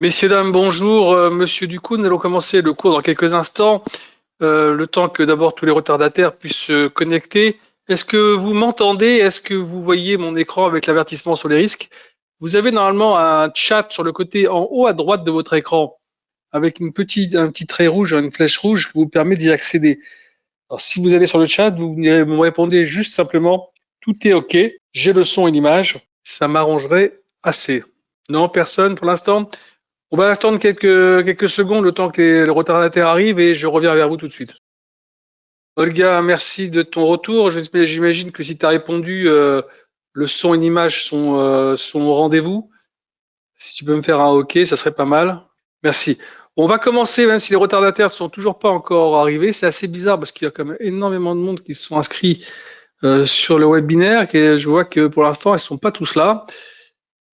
Messieurs, dames, bonjour. Monsieur Ducou, nous allons commencer le cours dans quelques instants, le temps que d'abord tous les retardataires puissent se connecter. Est-ce que vous m'entendez? Est-ce que vous voyez mon écran avec l'avertissement sur les risques? Vous avez normalement un chat sur le côté en haut à droite de votre écran avec un petit trait rouge, une flèche rouge qui vous permet d'y accéder. Alors, si vous allez sur le chat, vous me répondez juste simplement « Tout est OK, j'ai le son et l'image ». Ça m'arrangerait assez. Non, personne pour l'instant? On va attendre quelques secondes, le temps que le retardataire arrive, et je reviens vers vous tout de suite. Olga, merci de ton retour. J'imagine que si tu as répondu, le son et l'image sont au rendez-vous. Si tu peux me faire un OK, ça serait pas mal. Merci. On va commencer, même si les retardataires ne sont toujours pas encore arrivés. C'est assez bizarre parce qu'il y a quand même énormément de monde qui se sont inscrits sur le webinaire, et je vois que pour l'instant, ils ne sont pas tous là.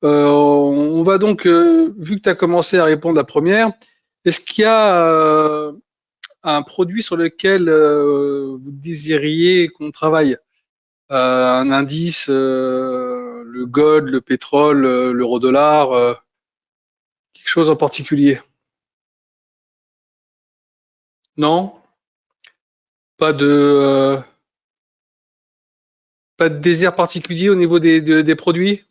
On va donc, vu que tu as commencé à répondre à la première, est-ce qu'il y a un produit sur lequel vous désiriez qu'on travaille? Un indice, le gold, le pétrole, l'euro-dollar, quelque chose en particulier? Non? Pas de désir particulier au niveau des produits?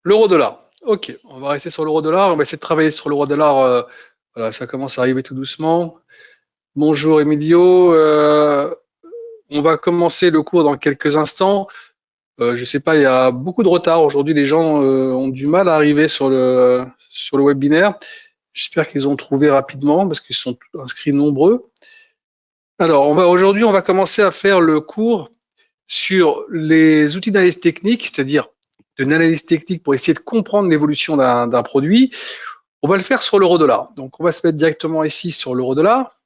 L'euro-dollar. Ok, on va rester sur l'euro-dollar. On va essayer de travailler sur l'euro-dollar. Voilà, ça commence à arriver tout doucement. Bonjour Emilio. On va commencer le cours dans quelques instants. Je sais pas, il y a beaucoup de retard aujourd'hui. Les gens ont du mal à arriver sur le webinaire. J'espère qu'ils ont trouvé rapidement parce qu'ils sont inscrits nombreux. Alors, aujourd'hui, on va commencer à faire le cours sur les outils d'analyse technique, c'est-à-dire de l'analyse technique pour essayer de comprendre l'évolution d'un produit. On va le faire sur l'euro-dollar. Donc, on va se mettre directement ici sur l'euro-dollar.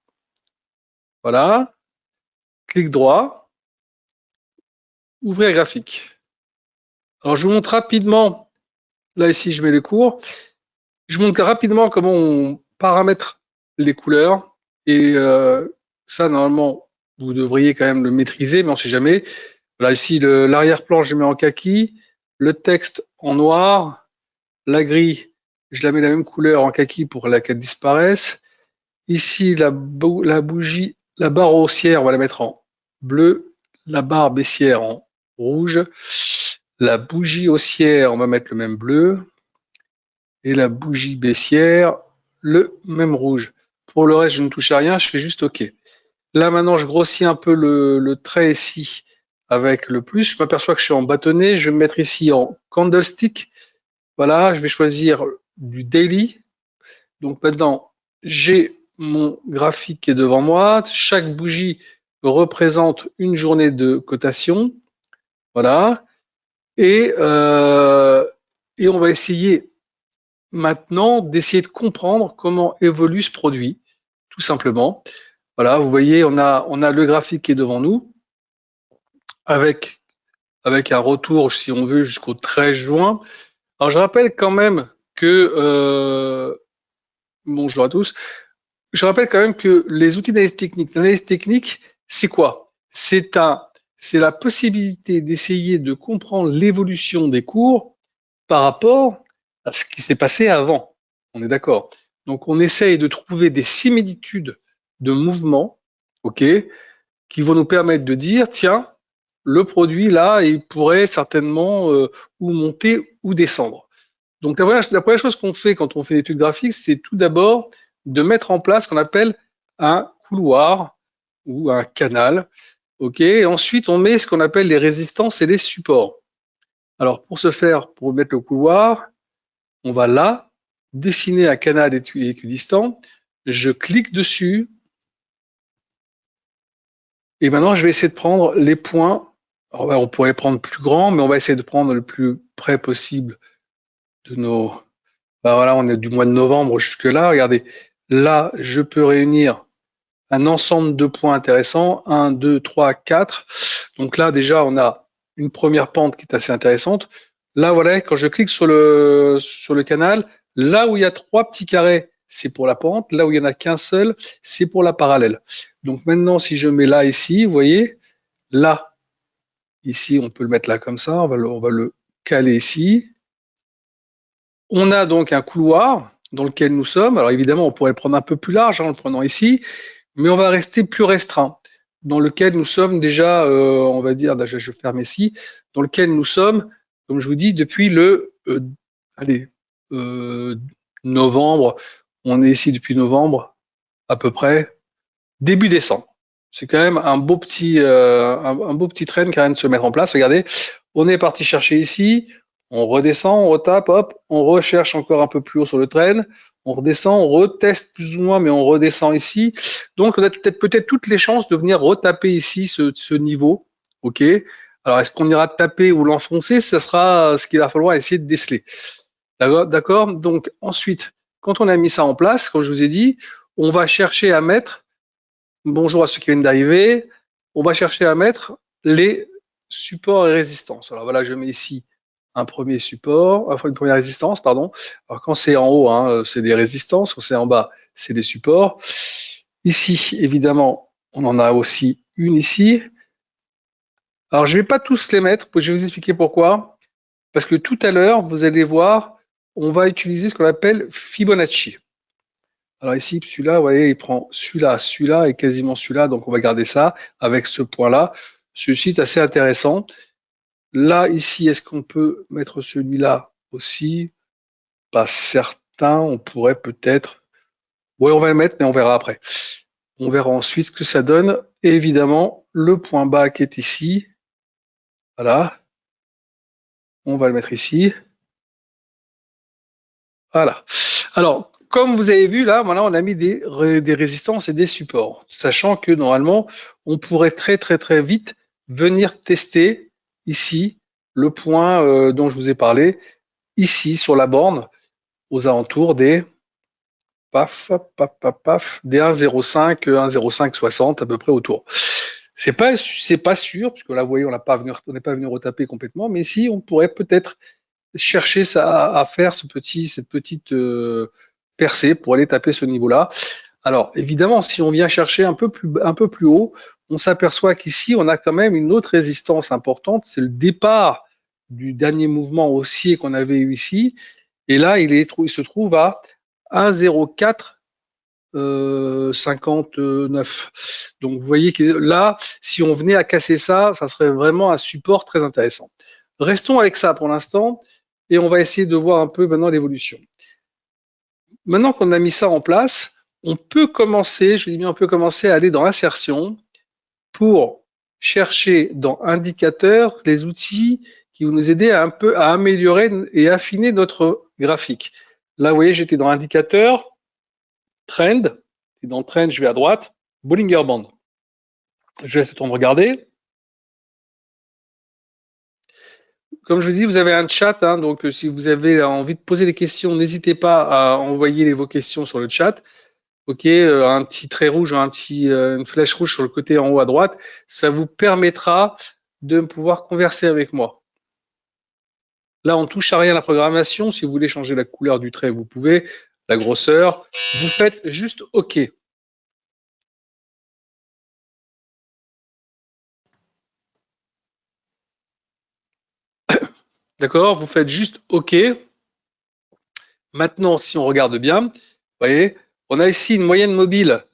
Voilà. Clic droit. Ouvrir graphique. Alors, je vous montre rapidement, là ici, je mets les cours. Je vous montre rapidement comment on paramètre les couleurs. Et ça, normalement, vous devriez quand même le maîtriser, mais on ne sait jamais. Là, ici, l'arrière-plan, je mets en kaki. Le texte en noir. La grille, je la mets la même couleur en kaki pour qu'elle disparaisse. Ici, la bougie, la barre haussière, on va la mettre en bleu. La barre baissière en rouge. La bougie haussière, on va mettre le même bleu. Et la bougie baissière, le même rouge. Pour le reste, je ne touche à rien, je fais juste OK. Là, maintenant, je grossis un peu le trait ici avec le plus. Je m'aperçois que je suis en bâtonnet. Je vais me mettre ici en candlestick. Voilà, je vais choisir du daily. Donc maintenant, j'ai mon graphique qui est devant moi. Chaque bougie représente une journée de cotation. Voilà. Et on va essayer maintenant d'essayer de comprendre comment évolue ce produit, tout simplement. Voilà, vous voyez, on a le graphique qui est devant nous, avec un retour, si on veut, jusqu'au 13 juin. Alors, je rappelle quand même que, bonjour à tous, je rappelle quand même que les outils d'analyse technique, c'est quoi? C'est la possibilité d'essayer de comprendre l'évolution des cours par rapport à ce qui s'est passé avant. On est d'accord? Donc, on essaye de trouver des similitudes de mouvement, ok, qui vont nous permettre de dire, tiens, le produit là, il pourrait certainement ou monter ou descendre. Donc, la première chose qu'on fait quand on fait l'étude graphique, c'est tout d'abord de mettre en place ce qu'on appelle un couloir ou un canal. Ok, et ensuite, on met ce qu'on appelle les résistances et les supports. Alors, pour ce faire, pour mettre le couloir, on va là, dessiner un canal équidistant. Je clique dessus. Et maintenant, je vais essayer de prendre les points. Alors, on pourrait prendre plus grand, mais on va essayer de prendre le plus près possible de nos... Ben voilà, on est du mois de novembre jusque là. Regardez, là, je peux réunir un ensemble de points intéressants. 1, 2, 3, 4. Donc là, déjà, on a une première pente qui est assez intéressante. Là, voilà, quand je clique sur le canal, là où il y a 3 petits carrés, c'est pour la pente. Là où il n'y en a qu'un seul, c'est pour la parallèle. Donc maintenant, si je mets là, ici, vous voyez, là, ici, on peut le mettre là comme ça. On va le caler ici. On a donc un couloir dans lequel nous sommes. Alors évidemment, on pourrait le prendre un peu plus large en le prenant ici, mais on va rester plus restreint, dans lequel nous sommes déjà, on va dire, je ferme ici, dans lequel nous sommes, comme je vous dis, depuis le, novembre. On est ici depuis novembre, à peu près, début décembre. C'est quand même un beau petit trend qui vient de se mettre en place. Regardez, on est parti chercher ici, on redescend, on retape, hop, on recherche encore un peu plus haut sur le trend, on redescend, on reteste plus ou moins, mais on redescend ici. Donc, on a peut-être toutes les chances de venir retaper ici ce niveau. OK. Alors, est-ce qu'on ira taper ou l'enfoncer? Ce sera ce qu'il va falloir essayer de déceler. D'accord. Donc, ensuite, quand on a mis ça en place, comme je vous ai dit, on va chercher à mettre, bonjour à ceux qui viennent d'arriver, on va chercher à mettre les supports et résistances. Alors voilà, je mets ici un premier support, enfin une première résistance, pardon. Alors quand c'est en haut, hein, c'est des résistances, quand c'est en bas, c'est des supports. Ici, évidemment, on en a aussi une ici. Alors je ne vais pas tous les mettre, je vais vous expliquer pourquoi. Parce que tout à l'heure, vous allez voir, on va utiliser ce qu'on appelle Fibonacci. Alors ici, celui-là, vous voyez, il prend celui-là, celui-là et quasiment celui-là, donc on va garder ça avec ce point-là. Ceci est assez intéressant. Là, ici, est-ce qu'on peut mettre celui-là aussi? Pas certain, on pourrait peut-être... Oui, on va le mettre, mais on verra après. On verra ensuite ce que ça donne. Et évidemment, le point bas qui est ici, voilà, on va le mettre ici. Voilà. Alors, comme vous avez vu, là, voilà, on a mis des résistances et des supports, sachant que normalement, on pourrait très vite venir tester ici le point dont je vous ai parlé, ici sur la borne, aux alentours des des 1,05, 1,0560 à peu près autour. C'est pas sûr, puisque là, vous voyez, on n'est pas venu retaper complètement, mais si on pourrait peut-être chercher à faire cette petite percée pour aller taper ce niveau-là. Alors, évidemment, si on vient chercher un peu plus haut, on s'aperçoit qu'ici, on a quand même une autre résistance importante, c'est le départ du dernier mouvement haussier qu'on avait eu ici. Et là, il se trouve à 1,04 59. Donc vous voyez que là, si on venait à casser ça, ça serait vraiment un support très intéressant. Restons avec ça pour l'instant et on va essayer de voir un peu maintenant l'évolution. Maintenant qu'on a mis ça en place, on peut commencer, je dis bien on peut commencer à aller dans l'insertion pour chercher dans indicateurs les outils qui vont nous aider un peu à améliorer et affiner notre graphique. Là, vous voyez, j'étais dans indicateur, trend, et dans trend, je vais à droite, Bollinger Band. Je laisse le temps de regarder. Comme je vous dis, vous avez un chat, hein, donc si vous avez envie de poser des questions, n'hésitez pas à envoyer vos questions sur le chat. Ok, un petit trait rouge, une flèche rouge sur le côté en haut à droite, ça vous permettra de pouvoir converser avec moi. Là, on ne touche à rien à la programmation. Si vous voulez changer la couleur du trait, vous pouvez, la grosseur. Vous faites juste OK. D'accord? Vous faites juste OK. Maintenant, si on regarde bien, vous voyez, on a ici une moyenne mobile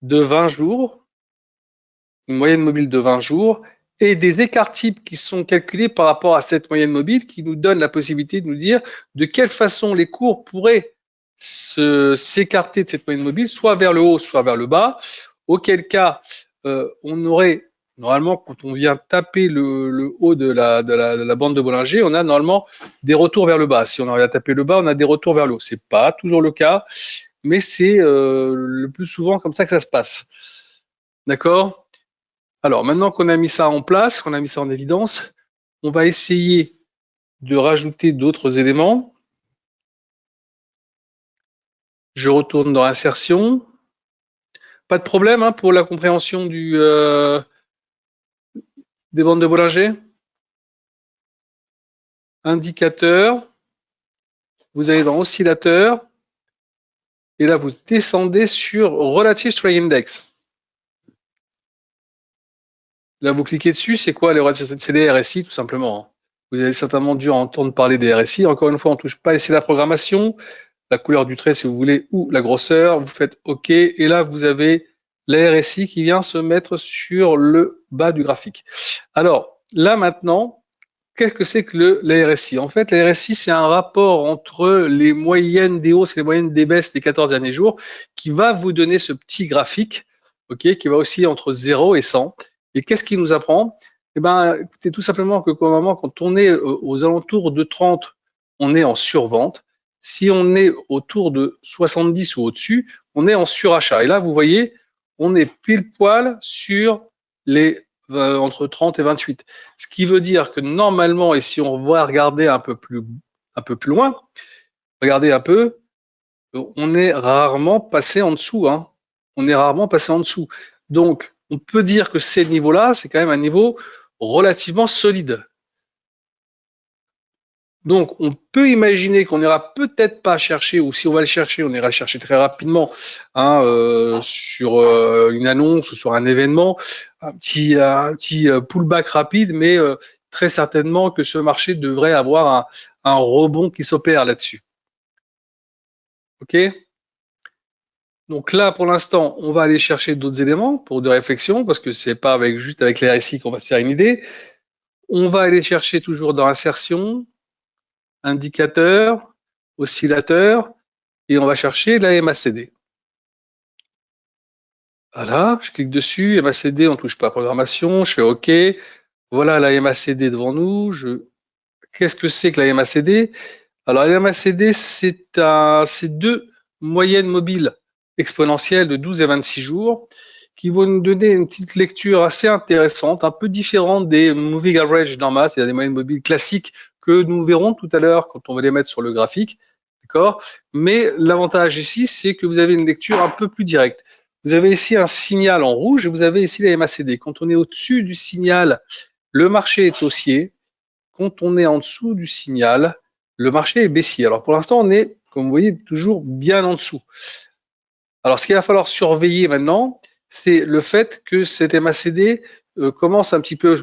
de 20 jours. Une moyenne mobile de 20 jours et des écarts types qui sont calculés par rapport à cette moyenne mobile qui nous donne la possibilité de nous dire de quelle façon les cours pourraient s'écarter de cette moyenne mobile, soit vers le haut, soit vers le bas, auquel cas on aurait normalement, quand on vient taper le haut de la bande de Bollinger, on a normalement des retours vers le bas. Si on arrive à taper le bas, on a des retours vers le haut. C'est pas toujours le cas, mais c'est le plus souvent comme ça que ça se passe. D'accord? Alors, maintenant qu'on a mis ça en place, qu'on a mis ça en évidence, on va essayer de rajouter d'autres éléments. Je retourne dans Insertion. Pas de problème hein, pour la compréhension des bandes de Bollinger. Indicateur. Vous allez dans Oscillateur. Et là, vous descendez sur Relative Strike Index. Là, vous cliquez dessus. C'est quoi les RSI, tout simplement. Vous avez certainement dû entendre parler des RSI. Encore une fois, on ne touche pas ici la programmation, la couleur du trait si vous voulez, ou la grosseur. Vous faites OK. Et là, vous avez la RSI qui vient se mettre sur le bas du graphique. Alors, là maintenant, qu'est-ce que c'est que la RSI? En fait, la RSI, c'est un rapport entre les moyennes des hausses et les moyennes des baisses des 14 derniers jours qui va vous donner ce petit graphique, ok, qui va osciller entre 0 et 100. Et qu'est-ce qu'il nous apprend? Eh ben, écoutez, tout simplement que quand on est aux alentours de 30, on est en survente. Si on est autour de 70 ou au-dessus, on est en surachat. Et là, vous voyez, on est pile poil sur les entre 30 et 28. Ce qui veut dire que normalement, et si on va regarder un peu plus loin, regardez un peu, on est rarement passé en dessous. Hein. On est rarement passé en dessous. Donc, on peut dire que ces niveaux-là, c'est quand même un niveau relativement solide. Donc, on peut imaginer qu'on n'ira peut-être pas chercher, ou si on va le chercher, on ira le chercher très rapidement hein, sur une annonce ou sur un événement, un petit pullback rapide, mais très certainement que ce marché devrait avoir un rebond qui s'opère là-dessus. OK ? Donc là, pour l'instant, on va aller chercher d'autres éléments pour de réflexion, parce que c'est pas juste avec les RSI qu'on va se faire une idée. On va aller chercher toujours dans insertion, indicateur, oscillateur, et on va chercher la MACD. Voilà, je clique dessus, MACD, on ne touche pas à programmation, je fais OK. Voilà la MACD devant nous. Qu'est-ce que c'est que la MACD? Alors la MACD, c'est deux moyennes mobiles exponentielles de 12 et 26 jours qui vont nous donner une petite lecture assez intéressante, un peu différente des moving average normales, c'est-à-dire des moyennes mobiles classiques que nous verrons tout à l'heure quand on va les mettre sur le graphique. D'accord ? Mais l'avantage ici, c'est que vous avez une lecture un peu plus directe. Vous avez ici un signal en rouge et vous avez ici la MACD. Quand on est au-dessus du signal, le marché est haussier. Quand on est en dessous du signal, le marché est baissier. Alors pour l'instant, on est, comme vous voyez, toujours bien en dessous. Alors ce qu'il va falloir surveiller maintenant, c'est le fait que cette MACD commence un petit peu,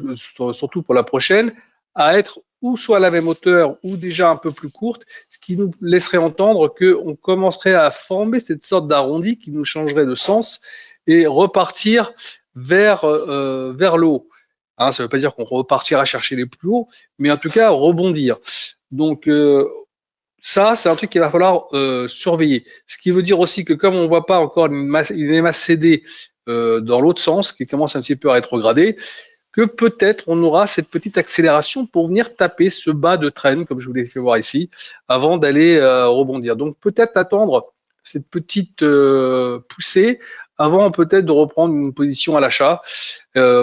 surtout pour la prochaine, à être ou soit à la même hauteur ou déjà un peu plus courte, ce qui nous laisserait entendre qu'on commencerait à former cette sorte d'arrondi qui nous changerait de sens et repartir vers le haut. Hein, ça ne veut pas dire qu'on repartira chercher les plus hauts, mais en tout cas rebondir. Donc ça, c'est un truc qu'il va falloir surveiller. Ce qui veut dire aussi que comme on ne voit pas encore une MACD dans l'autre sens, qui commence un petit peu à rétrograder, que peut-être on aura cette petite accélération pour venir taper ce bas de trend, comme je vous l'ai fait voir ici, avant d'aller rebondir. Donc peut-être attendre cette petite poussée avant peut-être de reprendre une position à l'achat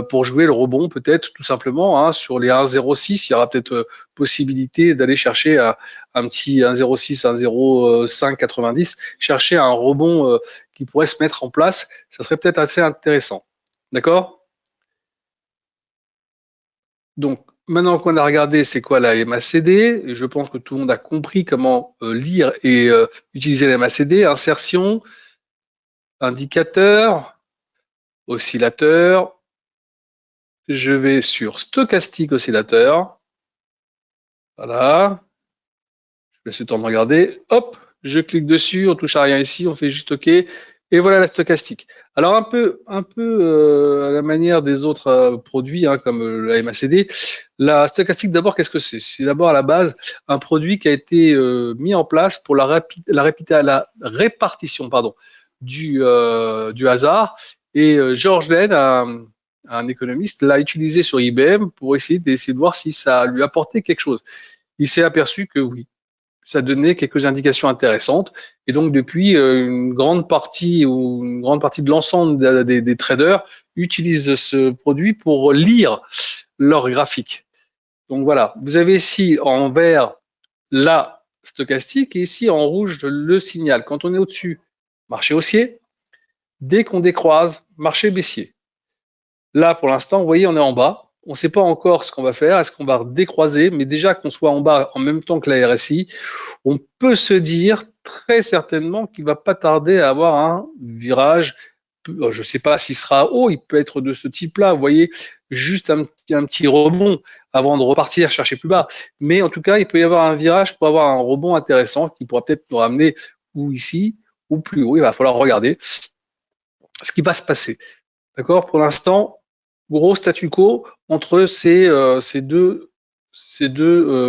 pour jouer le rebond peut-être tout simplement hein, sur les 1,06. Il y aura peut-être possibilité d'aller chercher un petit 1,06, 1,0590, chercher un rebond qui pourrait se mettre en place. Ça serait peut-être assez intéressant. D'accord ? Donc, maintenant qu'on a regardé c'est quoi la MACD, et je pense que tout le monde a compris comment lire et utiliser la MACD, insertion, indicateur, oscillateur, je vais sur stochastique oscillateur, voilà, je laisse le temps de regarder, hop, je clique dessus, on touche à rien ici, on fait juste OK, et voilà la stochastique. Alors un peu à la manière des autres produits hein, comme la MACD, la stochastique d'abord qu'est-ce que c'est? C'est d'abord à la base un produit qui a été mis en place pour la répartition du hasard et George Lane, un économiste, l'a utilisé sur IBM pour essayer de voir si ça lui apportait quelque chose. Il s'est aperçu que oui, ça donnait quelques indications intéressantes. Et donc, depuis, une grande partie de l'ensemble des traders utilisent ce produit pour lire leurs graphiques. Donc voilà, vous avez ici en vert la stochastique et ici en rouge le signal. Quand on est au-dessus, marché haussier. Dès qu'on décroise, marché baissier. Là, pour l'instant, vous voyez, on est en bas. On ne sait pas encore ce qu'on va faire. Est-ce qu'on va décroiser? Mais déjà qu'on soit en bas en même temps que la RSI, on peut se dire très certainement qu'il ne va pas tarder à avoir un virage je ne sais pas s'il sera haut, il peut être de ce type-là, vous voyez, juste un petit rebond avant de repartir chercher plus bas. Mais en tout cas, il peut y avoir un virage pour avoir un rebond intéressant qui pourra peut-être nous ramener ou ici ou plus haut. Il va falloir regarder ce qui va se passer. D'accord? Pour l'instant, gros statu quo entre ces deux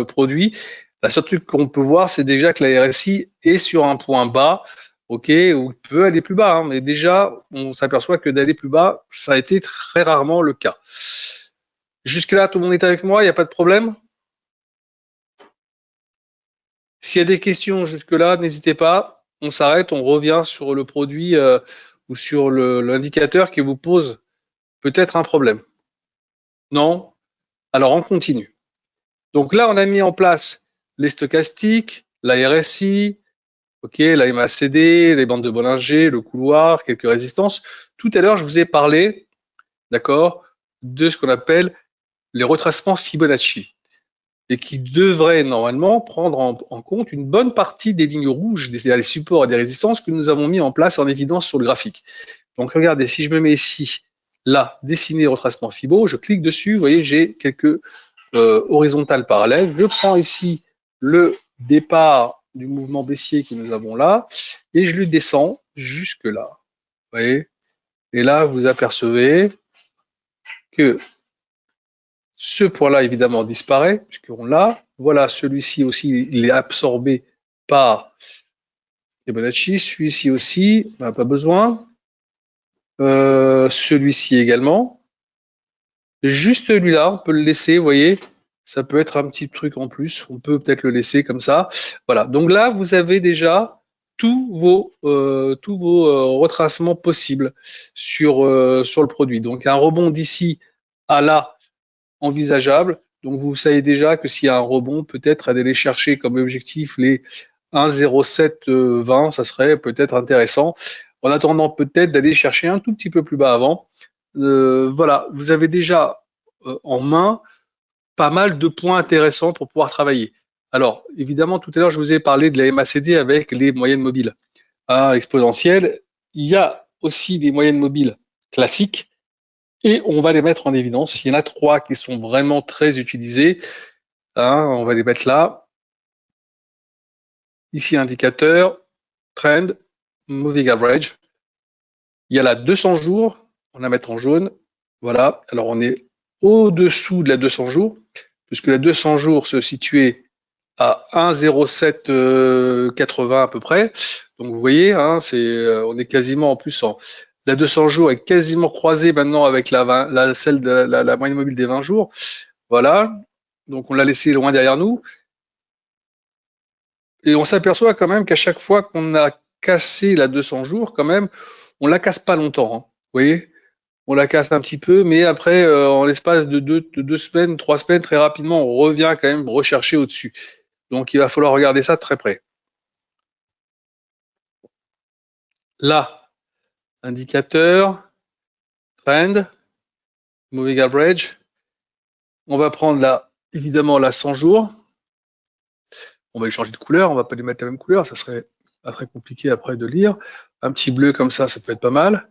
produits. La seule truc qu'on peut voir, c'est déjà que la RSI est sur un point bas, ok, ou peut aller plus bas, hein, mais déjà, on s'aperçoit que d'aller plus bas, ça a été très rarement le cas. Jusque-là, tout le monde est avec moi, il n'y a pas de problème? S'il y a des questions jusque-là, n'hésitez pas, on s'arrête, on revient sur le produit ou sur l'indicateur qui vous pose peut-être un problème. Non? Alors on continue. Donc là, on a mis en place les stochastiques, la RSI, ok, la MACD, les bandes de Bollinger, le couloir, quelques résistances. Tout à l'heure, je vous ai parlé, d'accord, de ce qu'on appelle les retracements Fibonacci et qui devraient normalement prendre en compte une bonne partie des lignes rouges, des supports et des résistances que nous avons mis en place en évidence sur le graphique. Donc regardez, si je me mets ici, là, dessiner retracement Fibo, je clique dessus, vous voyez, j'ai quelques horizontales parallèles. Je prends ici le départ du mouvement baissier que nous avons là et je le descends jusque là. Vous voyez? Et là, vous apercevez que ce point-là, évidemment, disparaît, puisqu'on l'a. Voilà, celui-ci aussi, il est absorbé par Fibonacci. Celui-ci aussi, on n'a pas besoin. Celui-ci également. Juste celui-là, on peut le laisser, vous voyez, ça peut être un petit truc en plus, on peut peut-être le laisser comme ça. Voilà, donc là, vous avez déjà tous vos retracements possibles sur le produit. Donc un rebond d'ici à là, envisageable. Donc vous savez déjà que s'il y a un rebond, peut-être aller chercher comme objectif les 1,0720, ça serait peut-être intéressant. En attendant peut-être d'aller chercher un tout petit peu plus bas avant. Voilà, vous avez déjà en main pas mal de points intéressants pour pouvoir travailler. Alors, évidemment, tout à l'heure, je vous ai parlé de la MACD avec les moyennes mobiles exponentielles. Il y a aussi des moyennes mobiles classiques et on va les mettre en évidence. Il y en a 3 qui sont vraiment très utilisées. On va les mettre là. Ici, indicateur, trend, moving average. Il y a la 200 jours, on va mettre en jaune. Voilà, alors on est au-dessous de la 200 jours, puisque la 200 jours se situait à 1,0780 à peu près. Donc vous voyez, on est quasiment en plus la 200 jours est quasiment croisée maintenant avec celle de la moyenne mobile des 20 jours. Voilà, donc on l'a laissé loin derrière nous. Et on s'aperçoit quand même qu'à chaque fois qu'on a cassé la 200 jours, quand même, on la casse pas longtemps. Vous voyez, on la casse un petit peu, mais après, en l'espace de deux semaines, 3 semaines, très rapidement, on revient quand même rechercher au-dessus. Donc, il va falloir regarder ça de très près. Là, indicateur, trend, moving average. On va prendre là, évidemment, la 100 jours. On va lui changer de couleur, on va pas lui mettre la même couleur, ça serait pas très compliqué après de lire. Un petit bleu comme ça peut être pas mal.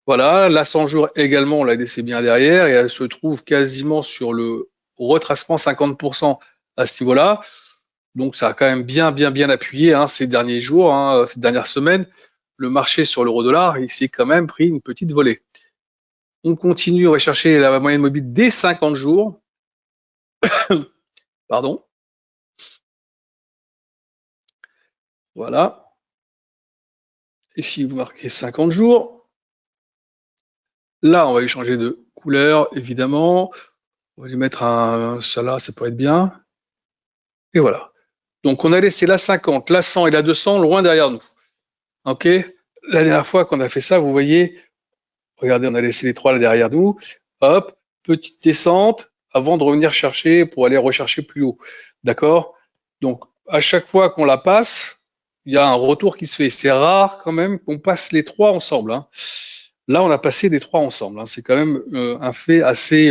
Voilà, la 100 jours également, on l'a laissé bien derrière et elle se trouve quasiment sur le retracement 50% à ce niveau-là. Donc ça a quand même bien appuyé ces derniers jours, ces dernières semaines. Le marché sur l'euro-dollar, il s'est quand même pris une petite volée. On continue, on va chercher la moyenne mobile des 50 jours. Pardon. Voilà. Ici, vous marquez 50 jours. Là, on va lui changer de couleur, évidemment. On va lui mettre ça là, ça pourrait être bien. Et voilà. Donc, on a laissé la 50, la 100 et la 200 loin derrière nous. OK? La dernière fois qu'on a fait ça, vous voyez, regardez, on a laissé les 3 là derrière nous. Hop, petite descente avant de revenir chercher pour aller rechercher plus haut. D'accord? Donc, à chaque fois qu'on la passe, il y a un retour qui se fait. C'est rare quand même qu'on passe les 3 ensemble. Là, on a passé les 3 ensemble. C'est quand même un fait assez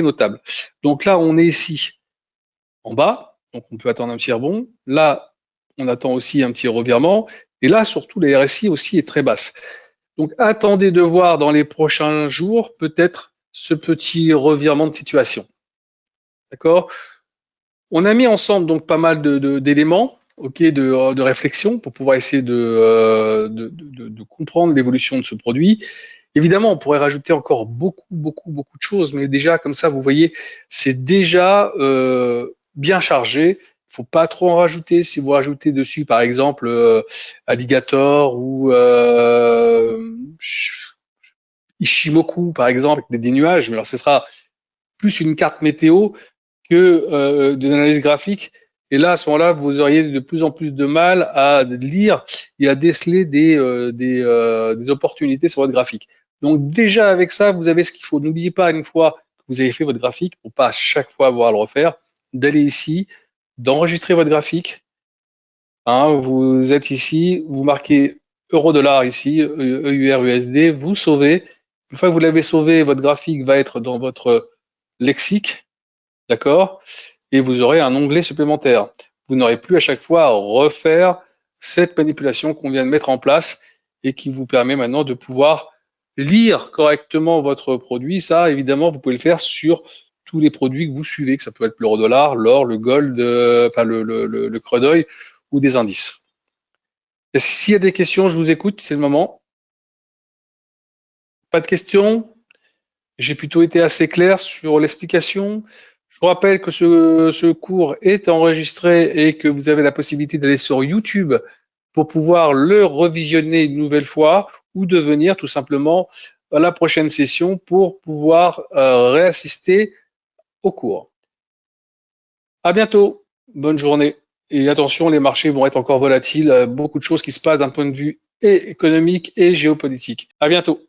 notable. Donc là, on est ici en bas. Donc, on peut attendre un petit rebond. Là, on attend aussi un petit revirement. Et là, surtout, la RSI aussi est très basse. Donc attendez de voir dans les prochains jours peut-être ce petit revirement de situation. D'accord? On a mis ensemble donc pas mal d'éléments, ok, de réflexion pour pouvoir essayer de comprendre l'évolution de ce produit. Évidemment, on pourrait rajouter encore beaucoup de choses, mais déjà comme ça, vous voyez, c'est déjà bien chargé. Il faut pas trop en rajouter. Si vous rajoutez dessus, par exemple, Alligator ou Ishimoku, par exemple, avec des nuages, mais alors ce sera plus une carte météo que de l'analyse graphique. Et là, à ce moment-là, vous auriez de plus en plus de mal à lire et à déceler des opportunités sur votre graphique. Donc déjà avec ça, vous avez ce qu'il faut. N'oubliez pas, une fois que vous avez fait votre graphique, pour pas à chaque fois avoir à le refaire, d'aller ici, d'enregistrer votre graphique. Hein, vous êtes ici, vous marquez euro-dollar ici, EUR, USD, vous sauvez. Une fois que vous l'avez sauvé, votre graphique va être dans votre lexique. D'accord? Et vous aurez un onglet supplémentaire. Vous n'aurez plus à chaque fois à refaire cette manipulation qu'on vient de mettre en place et qui vous permet maintenant de pouvoir lire correctement votre produit. Ça, évidemment, vous pouvez le faire sur tous les produits que vous suivez, que ça peut être l'euro-dollar, l'or, le gold, enfin le crude oil ou des indices. Et s'il y a des questions, je vous écoute, c'est le moment. Pas de questions? J'ai plutôt été assez clair sur l'explication. Je vous rappelle que ce cours est enregistré et que vous avez la possibilité d'aller sur YouTube pour pouvoir le revisionner une nouvelle fois ou de venir tout simplement à la prochaine session pour pouvoir réassister au cours. À bientôt, bonne journée et attention, les marchés vont être encore volatiles, beaucoup de choses qui se passent d'un point de vue et économique et géopolitique. À bientôt.